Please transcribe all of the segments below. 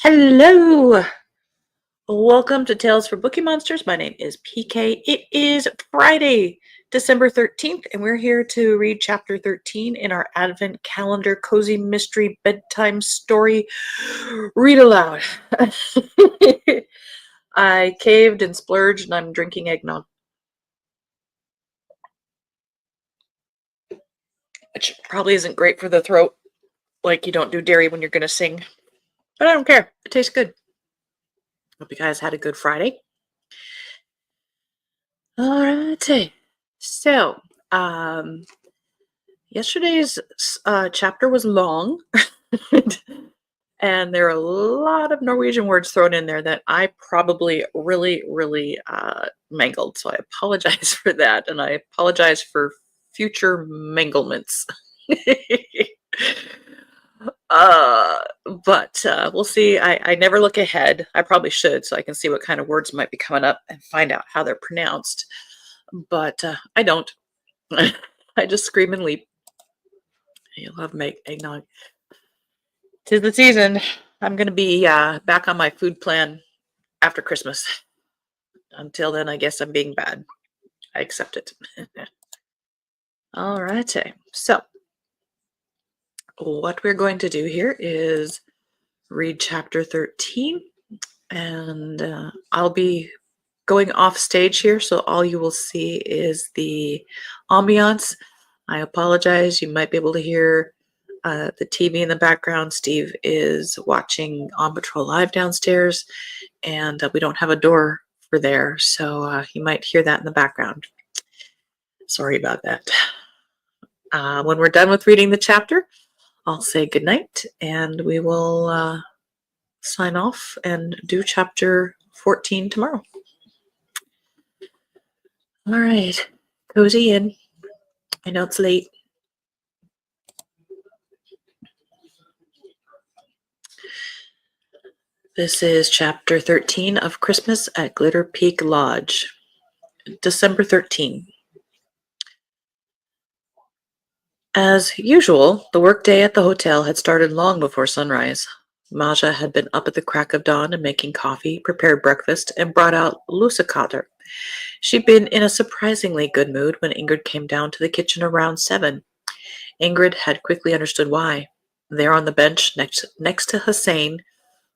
Hello! Welcome to Tales for Bookeemonsters. My name is PK. It is Friday, December 13th, and we're here to read chapter 13 in our Advent Calendar Cozy Mystery Bedtime Story Read Aloud. I caved and splurged, and I'm drinking eggnog. Which probably isn't great for the throat, like you don't do dairy when you're going to sing. But I don't care. It tastes good. Hope you guys had a good Friday. Alrighty. So, yesterday's chapter was long, and there are a lot of Norwegian words thrown in there that I probably really mangled. So I apologize for that, and I apologize for future manglements. But we'll see. I never look ahead. I probably should, so I can see what kind of words might be coming up and find out how they're pronounced. But I don't. I just scream and leap. I love eggnog. 'Tis the season. I'm going to be back on my food plan after Christmas. Until then, I guess I'm being bad. I accept it. Alrighty. So, what we're going to do here is read chapter 13. And I'll be going off stage here, so all you will see is the ambiance. I apologize. You might be able to hear the TV in the background. Steve is watching On Patrol Live downstairs, and we don't have a door for there, so you might hear that in the background. Sorry about that. When we're done with reading the chapter, I'll say goodnight, and we will sign off and do chapter 14 tomorrow. All right, cozy in. I know it's late. This is chapter 13 of Christmas at Glitter Peak Lodge, December 13. As usual, the workday at the hotel had started long before sunrise. Maja had been up at the crack of dawn and making coffee, prepared breakfast, and brought out lussekatter. She'd been in a surprisingly good mood when Ingrid came down to the kitchen around 7. Ingrid had quickly understood why. There on the bench next to Hussein,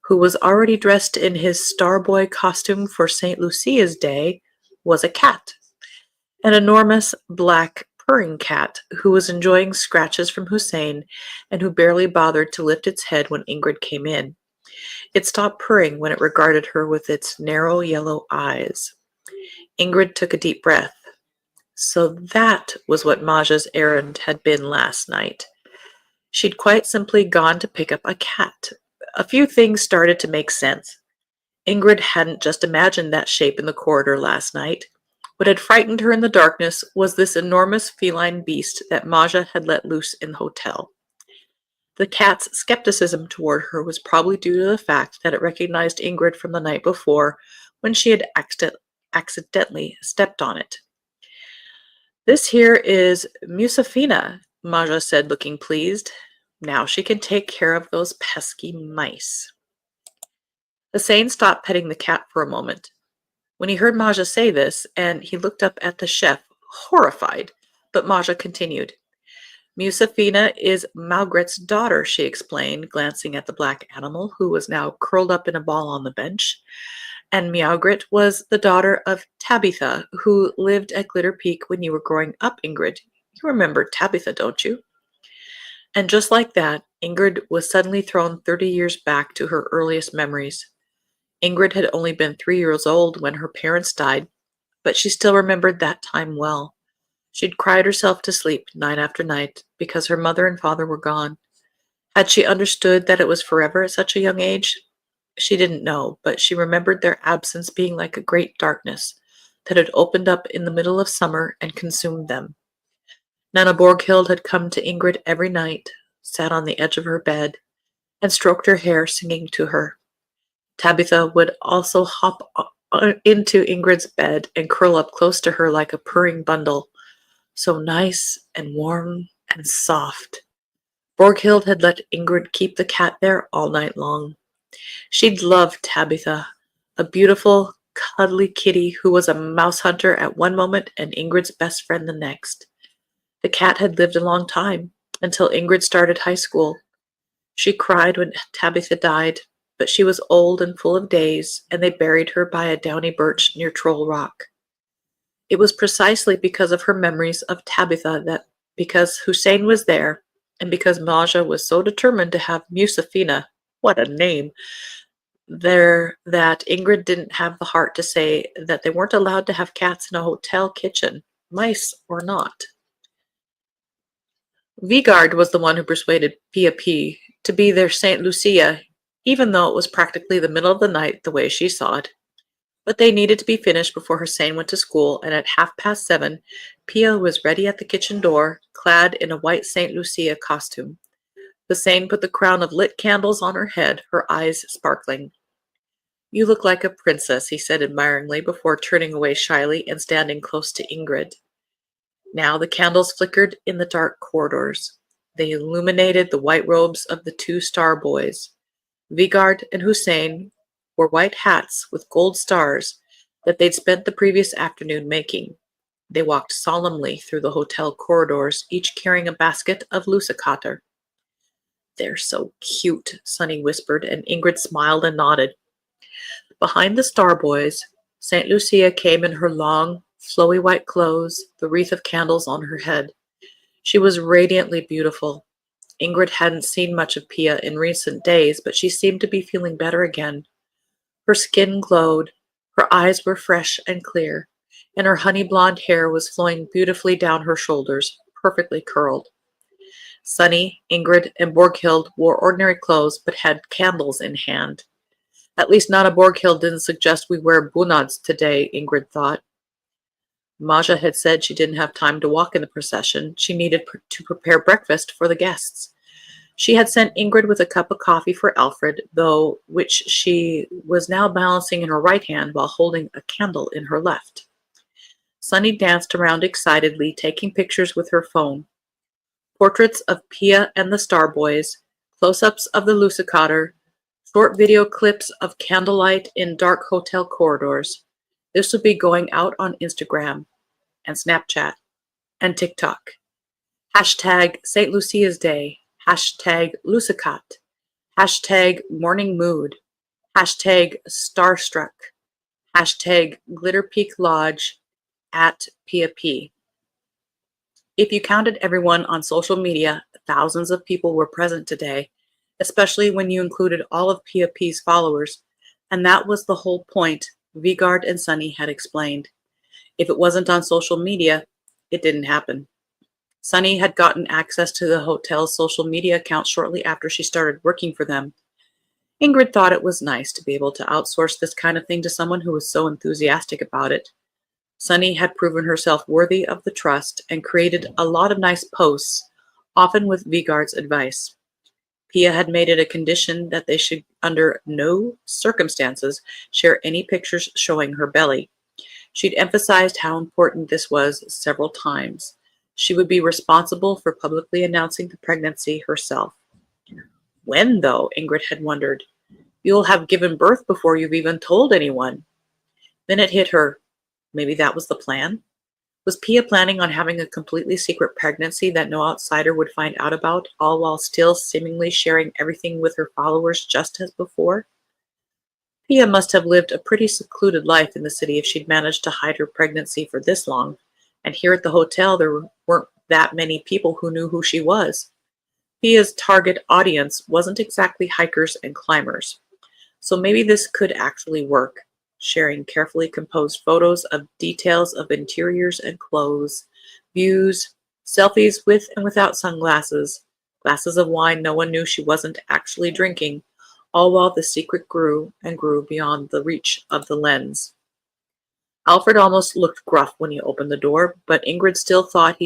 who was already dressed in his Starboy costume for St. Lucia's Day, was a cat. An enormous black purring cat who was enjoying scratches from Hussein and who barely bothered to lift its head when Ingrid came in. It stopped purring when it regarded her with its narrow yellow eyes. Ingrid took a deep breath. So that was what Maja's errand had been last night. She'd quite simply gone to pick up a cat. A few things started to make sense. Ingrid hadn't just imagined that shape in the corridor last night. What had frightened her in the darkness was this enormous feline beast that Maja had let loose in the hotel. The cat's skepticism toward her was probably due to the fact that it recognized Ingrid from the night before when she had accidentally stepped on it. "This here is Musafina," Maja said, looking pleased. "Now she can take care of those pesky mice." Hussein stopped petting the cat for a moment. When he heard Maja say this, and he looked up at the chef, horrified, but Maja continued. "Musafina is Maugret's daughter," she explained, glancing at the black animal, who was now curled up in a ball on the bench. "And Maugret was the daughter of Tabitha, who lived at Glitter Peak when you were growing up, Ingrid. You remember Tabitha, don't you?" And just like that, Ingrid was suddenly thrown 30 years back to her earliest memories. Ingrid had only been 3 years old when her parents died, but she still remembered that time well. She'd cried herself to sleep night after night because her mother and father were gone. Had she understood that it was forever at such a young age? She didn't know, but she remembered their absence being like a great darkness that had opened up in the middle of summer and consumed them. Nana Borghild had come to Ingrid every night, sat on the edge of her bed, and stroked her hair, singing to her. Tabitha would also hop into Ingrid's bed and curl up close to her like a purring bundle, so nice and warm and soft. Borghild had let Ingrid keep the cat there all night long. She'd loved Tabitha, a beautiful, cuddly kitty who was a mouse hunter at one moment and Ingrid's best friend the next. The cat had lived a long time, until Ingrid started high school. She cried when Tabitha died, but she was old and full of days, and they buried her by a downy birch near Troll Rock. It was precisely because of her memories of Tabitha that, because Hussein was there, and because Maja was so determined to have Musafina, what a name, there, that Ingrid didn't have the heart to say that they weren't allowed to have cats in a hotel kitchen, mice or not. Vigard was the one who persuaded Pia P to be their St. Lucia, even though it was practically the middle of the night the way she saw it. But they needed to be finished before Hussein went to school, and at 7:30, Pia was ready at the kitchen door, clad in a white St. Lucia costume. Hussein put the crown of lit candles on her head, her eyes sparkling. "You look like a princess," he said admiringly before turning away shyly and standing close to Ingrid. Now the candles flickered in the dark corridors. They illuminated the white robes of the two star boys. Vigard and Hussein wore white hats with gold stars that they'd spent the previous afternoon making. They walked solemnly through the hotel corridors, each carrying a basket of lusakater. "They're so cute," Sunny whispered, and Ingrid smiled and nodded. Behind the star boys, St. Lucia came in her long, flowy white clothes, the wreath of candles on her head. She was radiantly beautiful. Ingrid hadn't seen much of Pia in recent days, but she seemed to be feeling better again. Her skin glowed, her eyes were fresh and clear, and her honey blonde hair was flowing beautifully down her shoulders, perfectly curled. Sunny, Ingrid, and Borghild wore ordinary clothes but had candles in hand. At least Nana Borghild didn't suggest we wear bunads today, Ingrid thought. Maja had said she didn't have time to walk in the procession. She needed to prepare breakfast for the guests. She had sent Ingrid with a cup of coffee for Alfred, though, which she was now balancing in her right hand while holding a candle in her left. Sunny danced around excitedly, taking pictures with her phone. Portraits of Pia and the Star Boys, close-ups of the lusakater, short video clips of candlelight in dark hotel corridors. This would be going out on Instagram and Snapchat and TikTok. Hashtag St. Lucia's Day. Hashtag Lusakat. Hashtag Morning Mood. Hashtag Starstruck. Hashtag Glitter Peak Lodge at Pia P. If you counted everyone on social media, thousands of people were present today, especially when you included all of Pia P's followers, and that was the whole point, Vigard and Sunny had explained. If it wasn't on social media, it didn't happen. Sunny had gotten access to the hotel's social media account shortly after she started working for them. Ingrid thought it was nice to be able to outsource this kind of thing to someone who was so enthusiastic about it. Sunny had proven herself worthy of the trust and created a lot of nice posts, often with Vigard's advice. Pia had made it a condition that they should, under no circumstances, share any pictures showing her belly. She'd emphasized how important this was several times. She would be responsible for publicly announcing the pregnancy herself. When, though? Ingrid had wondered. You'll have given birth before you've even told anyone. Then it hit her. Maybe that was the plan? Was Pia planning on having a completely secret pregnancy that no outsider would find out about, all while still seemingly sharing everything with her followers just as before? Pia must have lived a pretty secluded life in the city if she'd managed to hide her pregnancy for this long, and here at the hotel there weren't that many people who knew who she was. Pia's target audience wasn't exactly hikers and climbers, so maybe this could actually work. Sharing carefully composed photos of details of interiors and clothes, views, selfies with and without sunglasses, glasses of wine no one knew she wasn't actually drinking, all while the secret grew and grew beyond the reach of the lens. Alfred almost looked gruff when he opened the door, but Ingrid still thought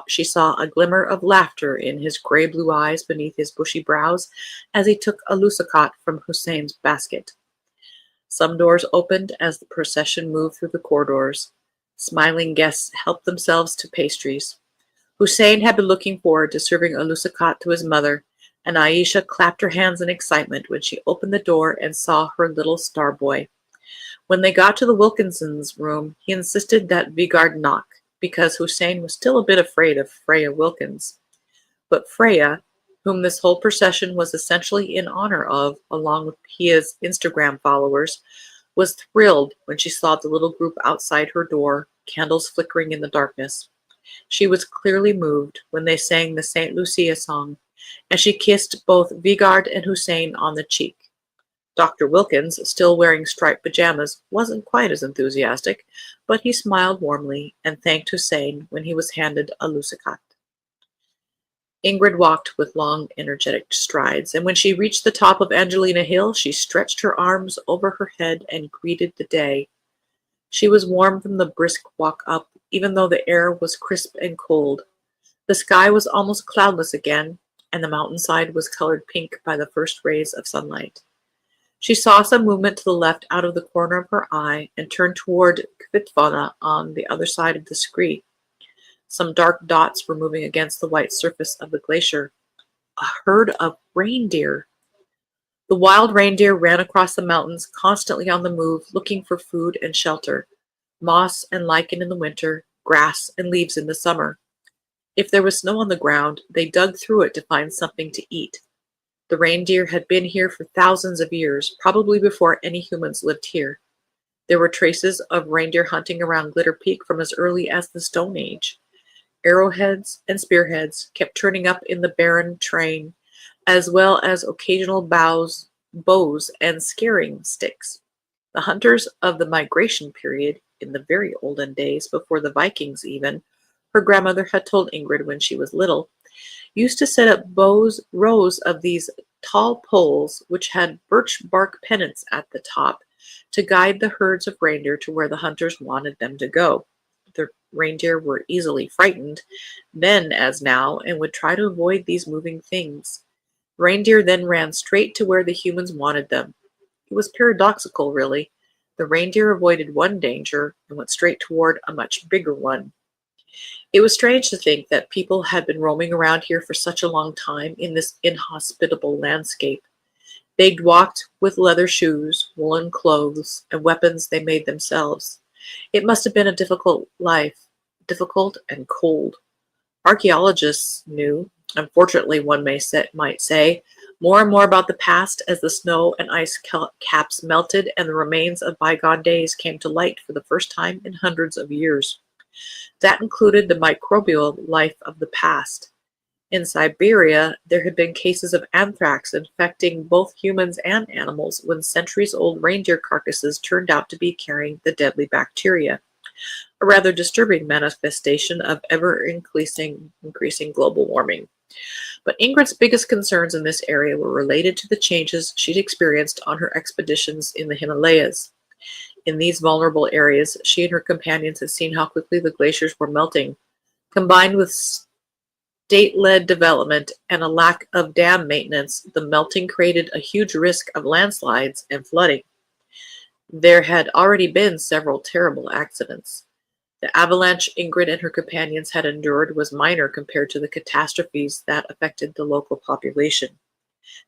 she saw a glimmer of laughter in his gray-blue eyes beneath his bushy brows as he took a lusakat from Hussein's basket. Some doors opened as the procession moved through the corridors. Smiling guests helped themselves to pastries. Hussein had been looking forward to serving a lusakat to his mother, and Aisha clapped her hands in excitement when she opened the door and saw her little star boy. When they got to the Wilkinsons' room, he insisted that Vigard knock, because Hussein was still a bit afraid of Freya Wilkins. But Freya, whom this whole procession was essentially in honor of, along with Pia's Instagram followers, was thrilled when she saw the little group outside her door, candles flickering in the darkness. She was clearly moved when they sang the Santa Lucia song, and she kissed both Vigard and Hussein on the cheek. Dr. Wilkins, still wearing striped pajamas, wasn't quite as enthusiastic, but he smiled warmly and thanked Hussein when he was handed a lusakat. Ingrid walked with long, energetic strides, and when she reached the top of Angelina Hill, she stretched her arms over her head and greeted the day. She was warm from the brisk walk up, even though the air was crisp and cold. The sky was almost cloudless again, and the mountainside was colored pink by the first rays of sunlight. She saw some movement to the left out of the corner of her eye and turned toward Kvitvana on the other side of the scree. Some dark dots were moving against the white surface of the glacier. A herd of reindeer. The wild reindeer ran across the mountains, constantly on the move, looking for food and shelter. Moss and lichen in the winter, grass and leaves in the summer. If there was snow on the ground, they dug through it to find something to eat. The reindeer had been here for thousands of years, probably before any humans lived here. There were traces of reindeer hunting around Glitter Peak from as early as the Stone Age. Arrowheads and spearheads kept turning up in the barren terrain, as well as occasional bows, bows and scaring sticks. The hunters of the migration period, in the very olden days, before the Vikings even, her grandmother had told Ingrid when she was little, used to set up rows of these tall poles which had birch bark pennants at the top to guide the herds of reindeer to where the hunters wanted them to go. The reindeer were easily frightened, then as now, and would try to avoid these moving things. Reindeer then ran straight to where the humans wanted them. It was paradoxical, really. The reindeer avoided one danger and went straight toward a much bigger one. It was strange to think that people had been roaming around here for such a long time in this inhospitable landscape. They'd walked with leather shoes, woolen clothes, and weapons they made themselves. It must have been a difficult life, difficult and cold. Archaeologists knew, unfortunately might say, more and more about the past as the snow and ice caps melted and the remains of bygone days came to light for the first time in hundreds of years. That included the microbial life of the past. In Siberia, there had been cases of anthrax infecting both humans and animals when centuries-old reindeer carcasses turned out to be carrying the deadly bacteria, a rather disturbing manifestation of ever-increasing global warming. But Ingrid's biggest concerns in this area were related to the changes she'd experienced on her expeditions in the Himalayas. In these vulnerable areas, she and her companions had seen how quickly the glaciers were melting. Combined with state-led development and a lack of dam maintenance, the melting created a huge risk of landslides and flooding. There had already been several terrible accidents. The avalanche Ingrid and her companions had endured was minor compared to the catastrophes that affected the local population.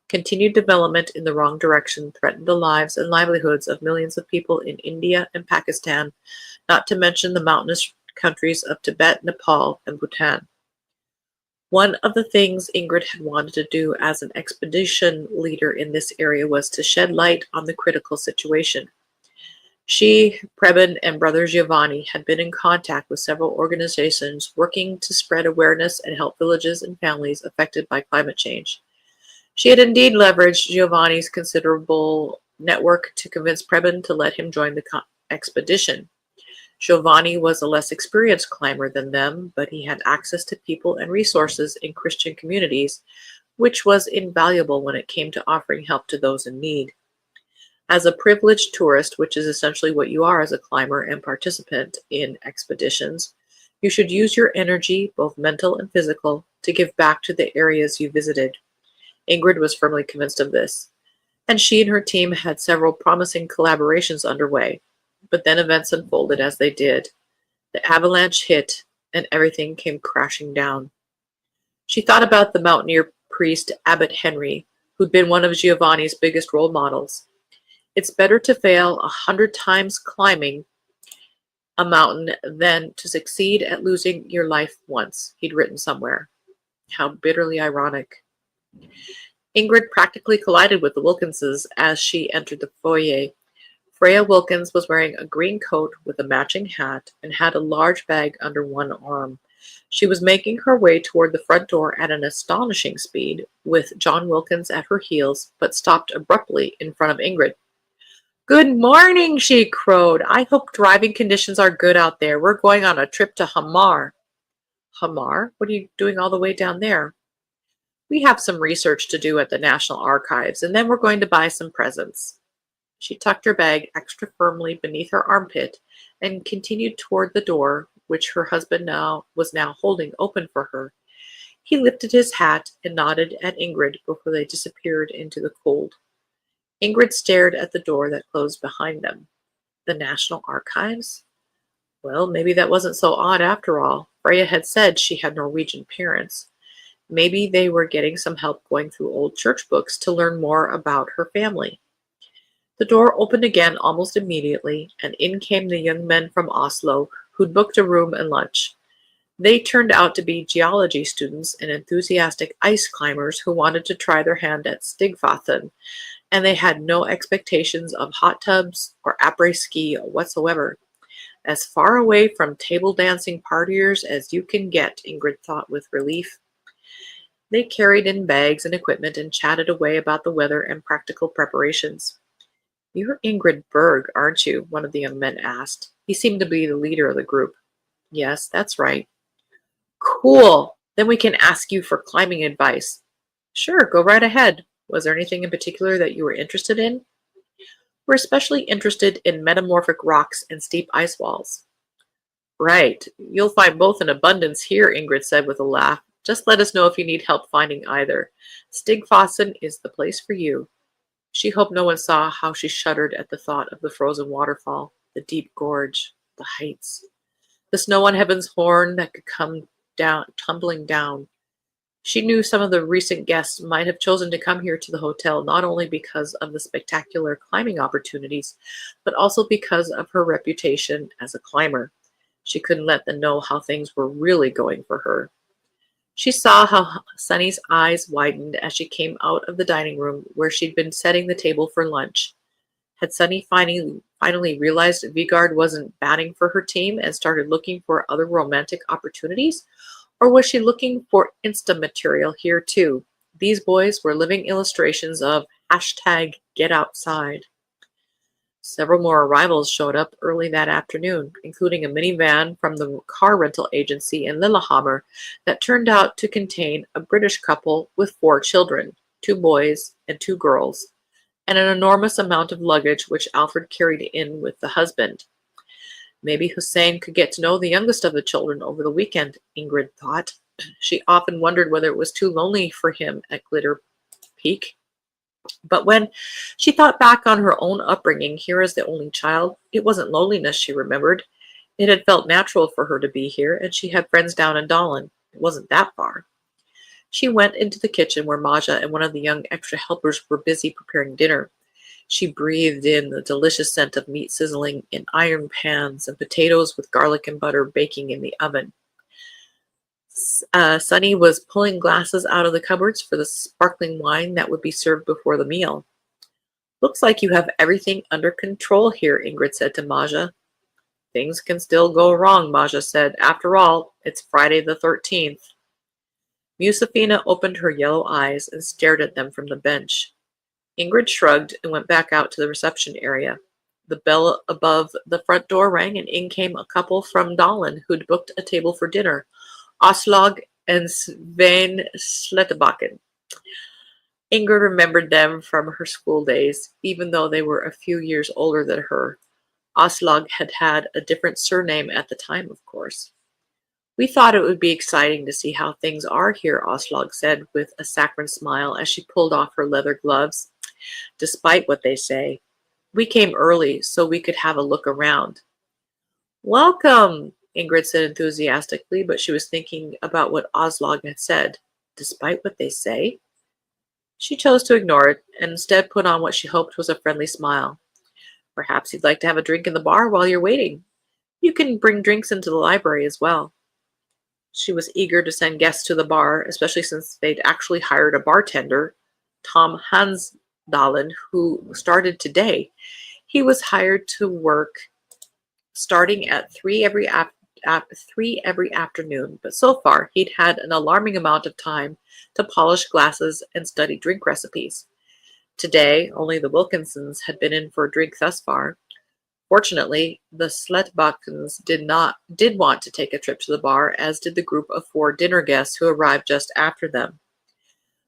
Continued development in the wrong direction threatened the lives and livelihoods of millions of people in India and Pakistan, not to mention the mountainous countries of Tibet, Nepal, and Bhutan. One of the things Ingrid had wanted to do as an expedition leader in this area was to shed light on the critical situation. She, Preben, and brother Giovanni had been in contact with several organizations working to spread awareness and help villages and families affected by climate change. She had indeed leveraged Giovanni's considerable network to convince Preben to let him join the expedition. Giovanni was a less experienced climber than them, but he had access to people and resources in Christian communities, which was invaluable when it came to offering help to those in need. As a privileged tourist, which is essentially what you are as a climber and participant in expeditions, you should use your energy, both mental and physical, to give back to the areas you visited. Ingrid was firmly convinced of this, and she and her team had several promising collaborations underway, but then events unfolded as they did. The avalanche hit, and everything came crashing down. She thought about the mountaineer priest Abbot Henry, who'd been one of Giovanni's biggest role models. It's better to fail 100 times climbing a mountain than to succeed at losing your life once, he'd written somewhere. How bitterly ironic. Ingrid practically collided with the Wilkinses as she entered the foyer. Freya Wilkins was wearing a green coat with a matching hat and had a large bag under one arm. She was making her way toward the front door at an astonishing speed, with John Wilkins at her heels, but stopped abruptly in front of Ingrid. "Good morning," she crowed. "I hope driving conditions are good out there. We're going on a trip to Hamar." "Hamar? What are you doing all the way down there?" "We have some research to do at the National Archives, and then we're going to buy some presents." She tucked her bag extra firmly beneath her armpit and continued toward the door, which her husband was now holding open for her. He lifted his hat and nodded at Ingrid before they disappeared into the cold. Ingrid stared at the door that closed behind them. The National Archives? Well, maybe that wasn't so odd after all. Freya had said she had Norwegian parents. Maybe they were getting some help going through old church books to learn more about her family. The door opened again almost immediately, and in came the young men from Oslo who'd booked a room and lunch. They turned out to be geology students and enthusiastic ice climbers who wanted to try their hand at Stigvathen, and they had no expectations of hot tubs or après-ski whatsoever. As far away from table dancing partiers as you can get, Ingrid thought with relief. They carried in bags and equipment and chatted away about the weather and practical preparations. "You're Ingrid Berg, aren't you?" one of the young men asked. He seemed to be the leader of the group. "Yes, that's right." "Cool. Then we can ask you for climbing advice." "Sure, go right ahead. Was there anything in particular that you were interested in?" "We're especially interested in metamorphic rocks and steep ice walls." "Right. You'll find both in abundance here," Ingrid said with a laugh. "Just let us know if you need help finding either. Stigfossen is the place for you." She hoped no one saw how she shuddered at the thought of the frozen waterfall, the deep gorge, the heights, the snow on heaven's horn that could come down, tumbling down. She knew some of the recent guests might have chosen to come here to the hotel not only because of the spectacular climbing opportunities, but also because of her reputation as a climber. She couldn't let them know how things were really going for her. She saw how Sunny's eyes widened as she came out of the dining room where she'd been setting the table for lunch. Had Sunny finally realized Vigard wasn't batting for her team and started looking for other romantic opportunities? Or was she looking for Insta material here too? These boys were living illustrations of #GetOutside. Several more arrivals showed up early that afternoon, including a minivan from the car rental agency in Lillehammer that turned out to contain a British couple with 4 children, 2 boys and 2 girls, and an enormous amount of luggage which Alfred carried in with the husband. Maybe Hussein could get to know the youngest of the children over the weekend, Ingrid thought. She often wondered whether it was too lonely for him at Glitter Peak. But when she thought back on her own upbringing here as the only child, it wasn't loneliness she remembered. It had felt natural for her to be here, and she had friends down in Dahlen. It wasn't that far. She went into the kitchen where Maja and one of the young extra helpers were busy preparing dinner. She breathed in the delicious scent of meat sizzling in iron pans and potatoes with garlic and butter baking in the oven. Sunny was pulling glasses out of the cupboards for the sparkling wine that would be served before the meal. "Looks like you have everything under control here," Ingrid said to Maja. "Things can still go wrong," Maja said. "After all, it's Friday the 13th. Musafina opened her yellow eyes and stared at them from the bench. Ingrid shrugged and went back out to the reception area. The bell above the front door rang, and in came a couple from Dahlen who'd booked a table for dinner. Aslaug and Svein Slettebakken. Ingrid remembered them from her school days, even though they were a few years older than her. Aslaug had had a different surname at the time, of course. "We thought it would be exciting to see how things are here," Aslaug said with a saccharine smile as she pulled off her leather gloves. "Despite what they say. We came early so we could have a look around." "Welcome," Ingrid said enthusiastically, but she was thinking about what Aslaug had said. Despite what they say? She chose to ignore it and instead put on what she hoped was a friendly smile. Perhaps you'd like to have a drink in the bar while you're waiting. You can bring drinks into the library as well. She was eager to send guests to the bar, especially since they'd actually hired a bartender, Tom Hansdalen, who started today. He was hired to work starting at 3 every afternoon, but so far he'd had an alarming amount of time to polish glasses and study drink recipes. Today, only the Wilkinsons had been in for a drink thus far. Fortunately, the Sletbakkens did want to take a trip to the bar, as did the group of 4 dinner guests who arrived just after them.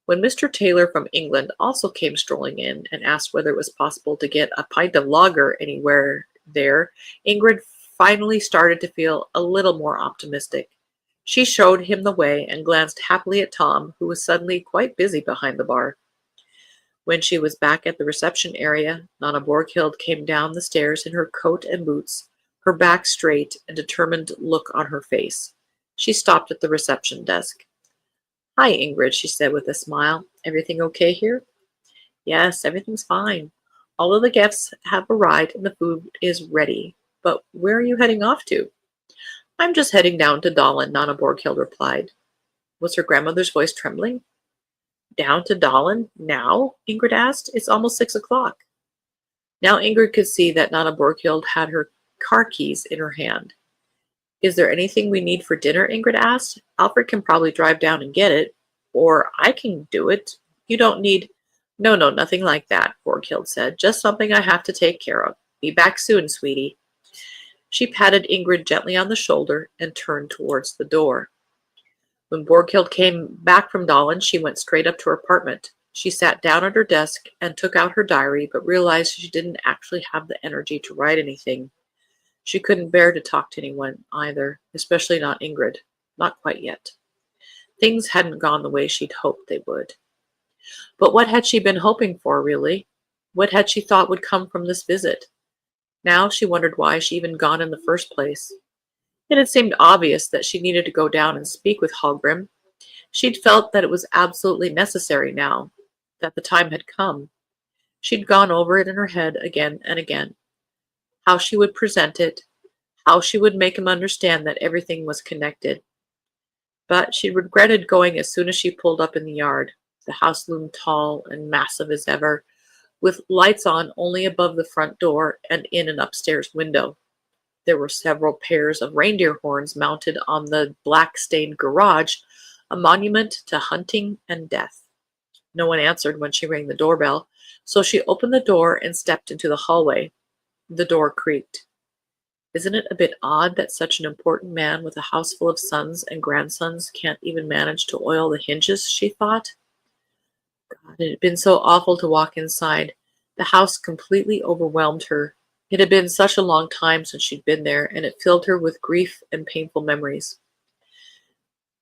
When Mr. Taylor from England also came strolling in and asked whether it was possible to get a pint of lager anywhere there, Ingrid finally started to feel a little more optimistic. She showed him the way and glanced happily at Tom, who was suddenly quite busy behind the bar. When she was back at the reception area, Nana Borghild came down the stairs in her coat and boots, her back straight and determined look on her face. She stopped at the reception desk. "Hi, Ingrid," she said with a smile. "Everything okay here?" "Yes, everything's fine. All of the guests have arrived and the food is ready. But where are you heading off to?" "I'm just heading down to Dahlen," Nana Borghild replied. Was her grandmother's voice trembling? "Down to Dahlen? Now?" Ingrid asked. "It's almost 6 o'clock." Now Ingrid could see that Nana Borghild had her car keys in her hand. "Is there anything we need for dinner?" Ingrid asked. "Alfred can probably drive down and get it. Or I can do it. You don't need—" "No, no, nothing like that," Borghild said. "Just something I have to take care of. Be back soon, sweetie." She patted Ingrid gently on the shoulder and turned towards the door. When Borghild came back from Dahlen, she went straight up to her apartment. She sat down at her desk and took out her diary, but realized she didn't actually have the energy to write anything. She couldn't bear to talk to anyone either, especially not Ingrid. Not quite yet. Things hadn't gone the way she'd hoped they would. But what had she been hoping for, really? What had she thought would come from this visit? Now she wondered why she even gone in the first place. It had seemed obvious that she needed to go down and speak with Hallgrim. She'd felt that it was absolutely necessary now, that the time had come. She'd gone over it in her head again and again. How she would present it, how she would make him understand that everything was connected. But she regretted going as soon as she pulled up in the yard. The house loomed tall and massive as ever, with lights on only above the front door and in an upstairs window. There were several pairs of reindeer horns mounted on the black-stained garage, a monument to hunting and death. No one answered when she rang the doorbell, so she opened the door and stepped into the hallway. The door creaked. Isn't it a bit odd that such an important man with a house full of sons and grandsons can't even manage to oil the hinges, she thought. God, it had been so awful to walk inside. The house completely overwhelmed her. It had been such a long time since she'd been there, and it filled her with grief and painful memories.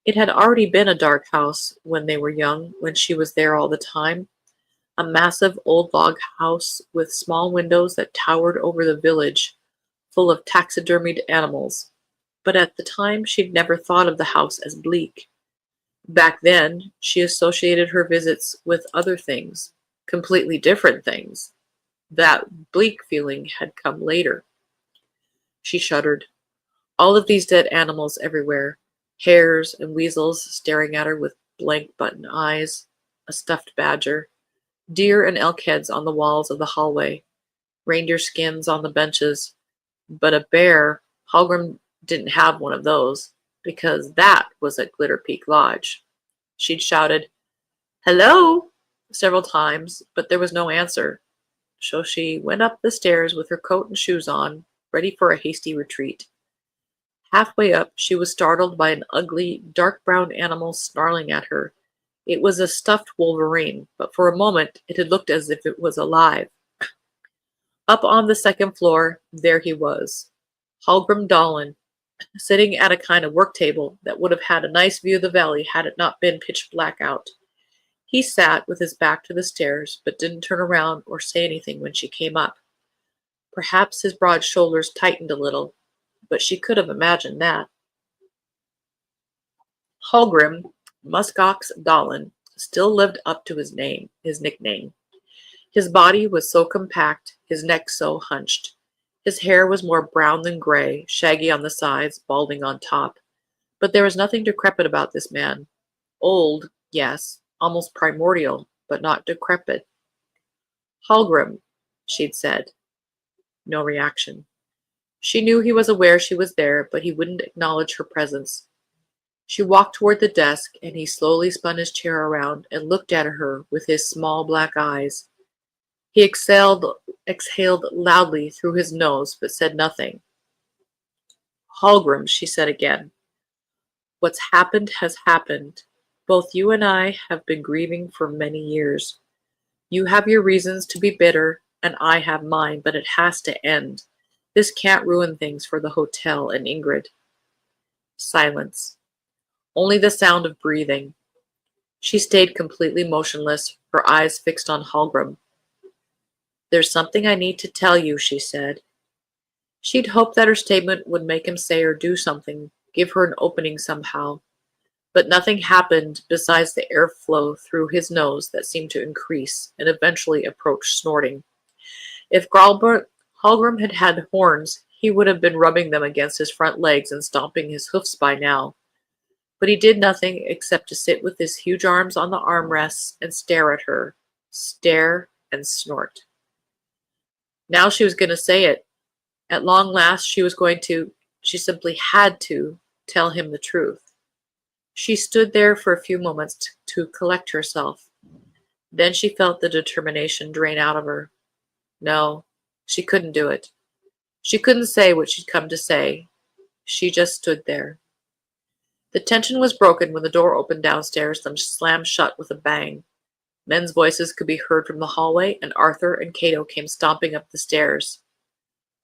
It had already been a dark house when they were young, when she was there all the time. A massive old log house with small windows that towered over the village, full of taxidermied animals. But at the time, she'd never thought of the house as bleak. Back then, she associated her visits with other things, completely different things. That bleak feeling had come later. She shuddered. All of these dead animals everywhere, hares and weasels staring at her with blank button eyes, a stuffed badger, deer and elk heads on the walls of the hallway, reindeer skins on the benches, but a bear. Hallgrim didn't have one of those, because that was at Glitter Peak Lodge. She'd shouted, "Hello!" several times, but there was no answer. So she went up the stairs with her coat and shoes on, ready for a hasty retreat. Halfway up, she was startled by an ugly, dark brown animal snarling at her. It was a stuffed wolverine, but for a moment it had looked as if it was alive. Up on the second floor, there he was, Hallgrim Dahlen, sitting at a kind of work table that would have had a nice view of the valley had it not been pitch black out. He sat with his back to the stairs, but didn't turn around or say anything when she came up. Perhaps his broad shoulders tightened a little, but she could have imagined that. Hallgrim Muskox Dahlen still lived up to his nickname. His body was so compact, his neck so hunched. His hair was more brown than gray, shaggy on the sides, balding on top. But there was nothing decrepit about this man. Old, yes, almost primordial, but not decrepit. Hallgrim, she'd said. No reaction. She knew he was aware she was there, but he wouldn't acknowledge her presence. She walked toward the desk, and he slowly spun his chair around and looked at her with his small black eyes. He exhaled loudly through his nose, but said nothing. Hallgrim, she said again. What's happened has happened. Both you and I have been grieving for many years. You have your reasons to be bitter, and I have mine, but it has to end. This can't ruin things for the hotel and Ingrid. Silence. Only the sound of breathing. She stayed completely motionless, her eyes fixed on Hallgrim. There's something I need to tell you, she said. She'd hoped that her statement would make him say or do something, give her an opening somehow. But nothing happened besides the airflow through his nose that seemed to increase and eventually approach snorting. If Hallgrim had had horns, he would have been rubbing them against his front legs and stomping his hoofs by now. But he did nothing except to sit with his huge arms on the armrests and stare at her. Stare and snort. Now she was going to say it. At long last, she simply had to tell him the truth. She stood there for a few moments to collect herself. Then she felt the determination drain out of her. No, she couldn't do it. She couldn't say what she'd come to say. She just stood there. The tension was broken when the door opened downstairs and slammed shut with a bang. Men's voices could be heard from the hallway, and Arthur and Cato came stomping up the stairs.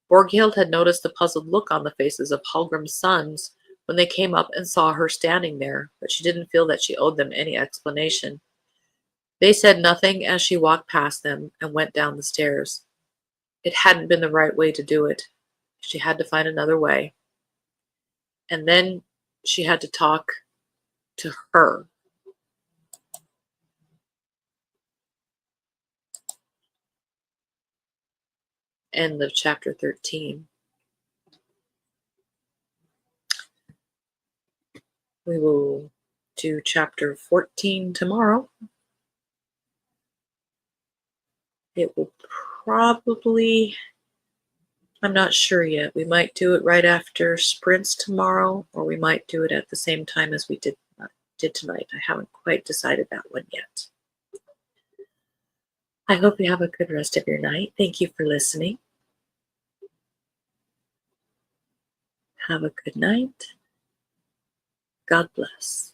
Borghild had noticed the puzzled look on the faces of Hallgrim's sons when they came up and saw her standing there, but she didn't feel that she owed them any explanation. They said nothing as she walked past them and went down the stairs. It hadn't been the right way to do it. She had to find another way. And then she had to talk to her. End of chapter 13. We will do chapter 14 tomorrow. It will probably, I'm not sure yet. We might do it right after sprints tomorrow, or we might do it at the same time as we did tonight. I haven't quite decided that one yet. I hope you have a good rest of your night. Thank you for listening. Have a good night. God bless.